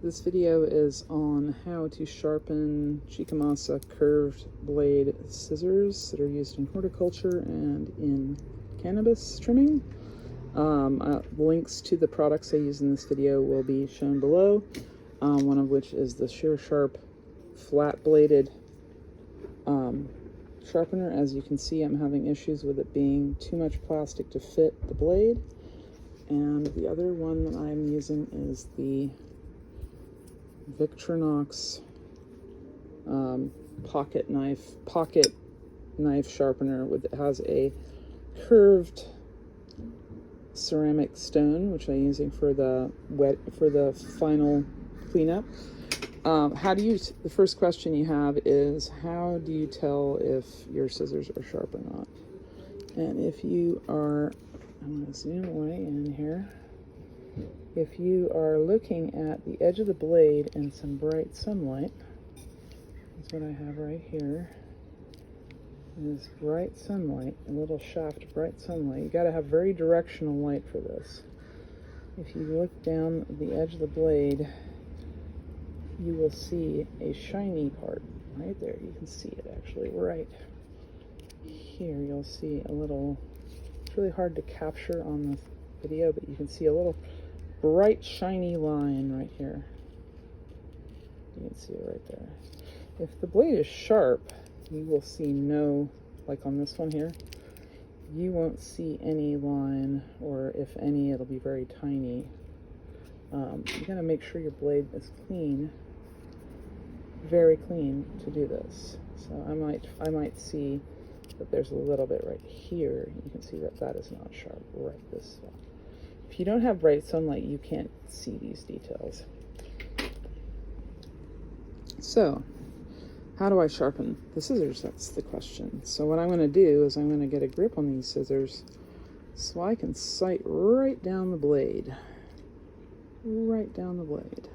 This video is on how to sharpen Chikamasa curved blade scissors that are used in horticulture and in cannabis trimming. Links to the products I use in this video will be shown below, one of which is the ShearSharp flat bladed sharpener. As you can see, I'm having issues with it being too much plastic to fit the blade. And the other one that I'm using is the Victorinox pocket knife sharpener it has a curved ceramic stone, which I'm using for the final cleanup. The first question you have is, how do you tell if your scissors are sharp or not? And if you are, I'm going to zoom way in here. If you are looking at the edge of the blade in some bright sunlight, that's what I have right here, is bright sunlight, a little shaft of bright sunlight. You got to have very directional light for this. If you look down the edge of the blade, you will see a shiny part right there. You can see it actually right here. You'll see a little, it's really hard to capture on the video, but you can see a little bright shiny line right here. You can see it right there. If the blade is sharp, you will see no, like on this one here, you won't see any line, or if any, it'll be very tiny. You gotta make sure your blade is clean, very clean, to do this. So I might see that there's a little bit right here. You can see that that is not sharp right this spot. If you don't have bright sunlight, you can't see these details. So, how do I sharpen the scissors? That's the question. So what I'm going to do is I'm going to get a grip on these scissors so I can sight right down the blade. Right down the blade.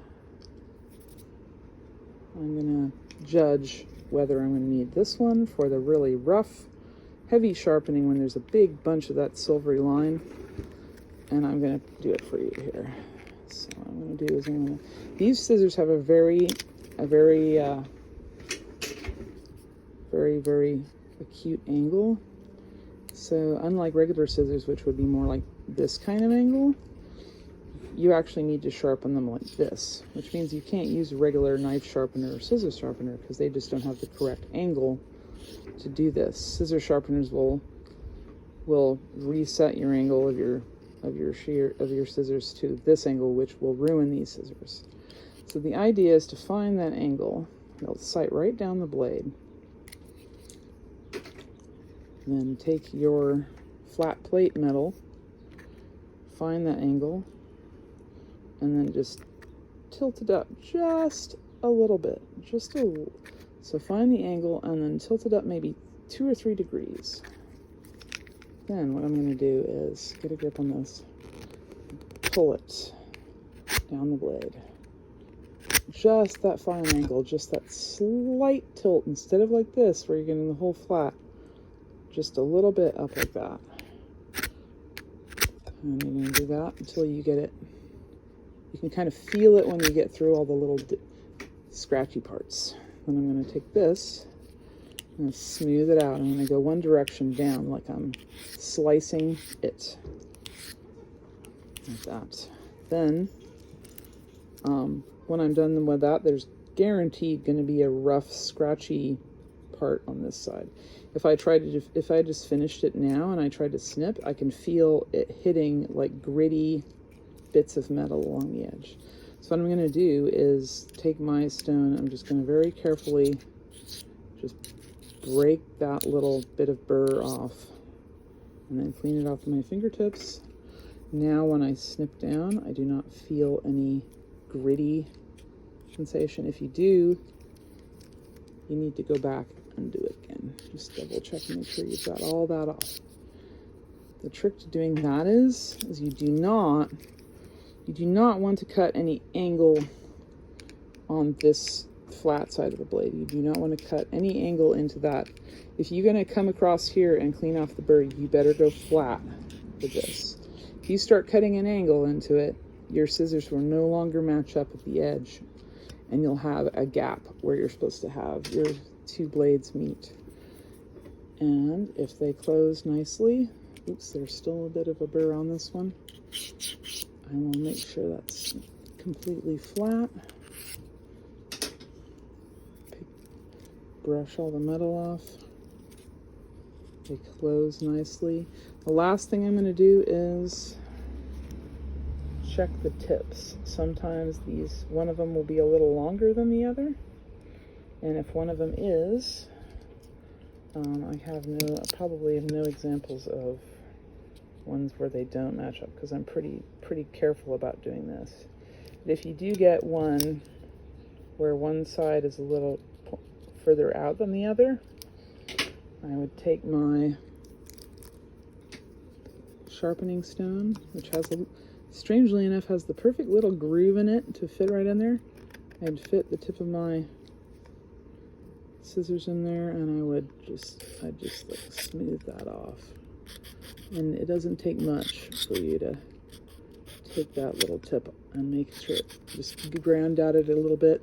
I'm going to judge whether I'm going to need this one for the really rough, heavy sharpening when there's a big bunch of that silvery line. And I'm going to do it for you here. So what I'm going to do is these scissors have a very acute angle. So unlike regular scissors, which would be more like this kind of angle, you actually need to sharpen them like this, which means you can't use a regular knife sharpener or scissor sharpener because they just don't have the correct angle to do this. Scissor sharpeners will reset your angle of your scissors to this angle, which will ruin these scissors. So the idea is to find that angle. You'll sight right down the blade. Then take your flat plate metal, find that angle, and then just tilt it up just a little bit. So find the angle and then tilt it up maybe 2 or 3 degrees. Then what I'm going to do is get a grip on this, pull it down the blade. Just that fine angle, just that slight tilt, instead of like this where you're getting the whole flat, just a little bit up like that. And you're going to do that until you get it. You can kind of feel it when you get through all the little scratchy parts. Then I'm going to take this and smooth it out. I'm going to go one direction down, like I'm slicing it, like that. Then, when I'm done with that, there's guaranteed going to be a rough, scratchy part on this side. If I just finished it now and I tried to snip, I can feel it hitting like gritty bits of metal along the edge. So what I'm going to do is take my stone. I'm just going to very carefully just break that little bit of burr off and then clean it off with my fingertips. Now when I snip down, I do not feel any gritty sensation. If you do, you need to go back and do it again. Just double check and make sure you've got all that off. The trick to doing that is you do not want to cut any angle on this flat side of the blade. You do not want to cut any angle into that. If you're going to come across here and clean off the burr, you better go flat with this. If you start cutting an angle into it, your scissors will no longer match up at the edge, and you'll have a gap where you're supposed to have your two blades meet. And if they close nicely, oops, there's still a bit of a burr on this one. I will make sure that's completely flat. Brush all the metal off. They close nicely. The last thing I'm going to do is check the tips. Sometimes one of them will be a little longer than the other, and if one of them is, I probably have no examples of ones where they don't match up, because I'm pretty careful about doing this. But if you do get one where one side is a little further out than the other, I would take my sharpening stone, which strangely enough, has the perfect little groove in it to fit right in there. I'd fit the tip of my scissors in there, and I'd just like smooth that off. And it doesn't take much for you to take that little tip and make sure, just ground at it a little bit,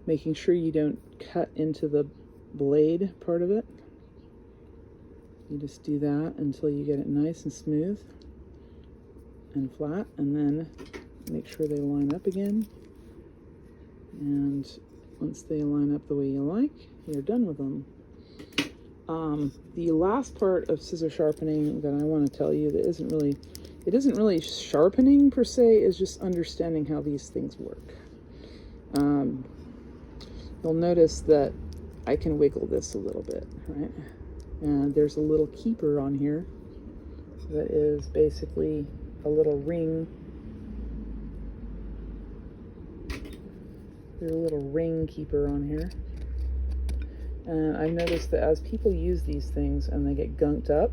making sure you don't cut into the blade part of it. You just do that until you get it nice and smooth and flat, and then make sure they line up again. And once they line up the way you like, you're done with them. The last part of scissor sharpening that I want to tell you that isn't really sharpening per se, is just understanding how these things work. You'll notice that I can wiggle this a little bit, right? And there's a little keeper on here that is basically a little ring. There's a little ring keeper on here. And I've noticed that as people use these things and they get gunked up,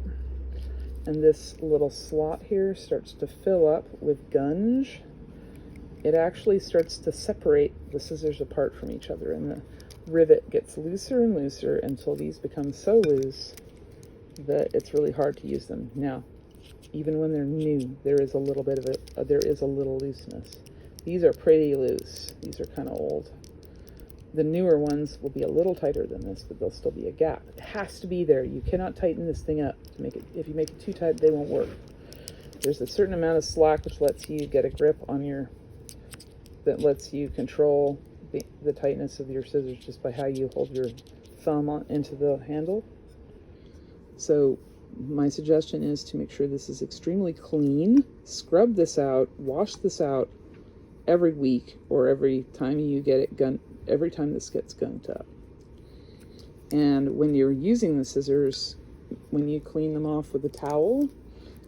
and this little slot here starts to fill up with gunge, it actually starts to separate the scissors apart from each other, and the rivet gets looser and looser until these become so loose that it's really hard to use them. Now, even when they're new, there is a little bit of there is a little looseness. These are pretty loose. These are kind of old. The newer ones will be a little tighter than this, but there'll still be a gap. It has to be there. You cannot tighten this thing up to make it. If you make it too tight, they won't work. There's a certain amount of slack which lets you get a grip on that lets you control the tightness of your scissors just by how you hold your thumb into the handle. So my suggestion is to make sure this is extremely clean. Scrub this out, wash this out every week, or every time you get it every time this gets gunked up. And when you're using the scissors, when you clean them off with a towel,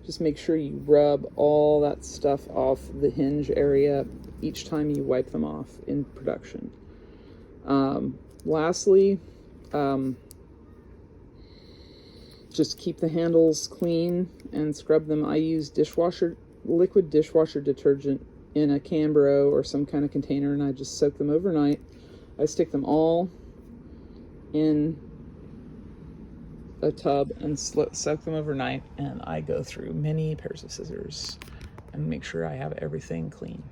just make sure you rub all that stuff off the hinge area each time you wipe them off in production. Lastly, just keep the handles clean and scrub them. I use liquid dishwasher detergent in a Cambro or some kind of container, and I just soak them overnight. I stick them all in a tub and soak them overnight, and I go through many pairs of scissors and make sure I have everything clean.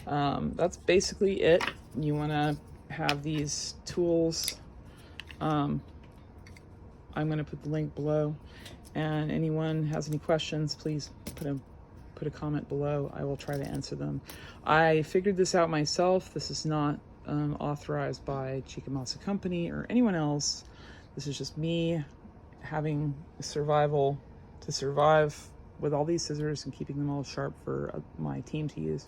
That's basically it. You want to have these tools. I'm going to put the link below, and anyone has any questions, please put a comment below. I will try to answer them. I figured this out myself. This is not authorized by Chikamasa Company or anyone else. This is just me having to survive with all these scissors and keeping them all sharp for my team to use.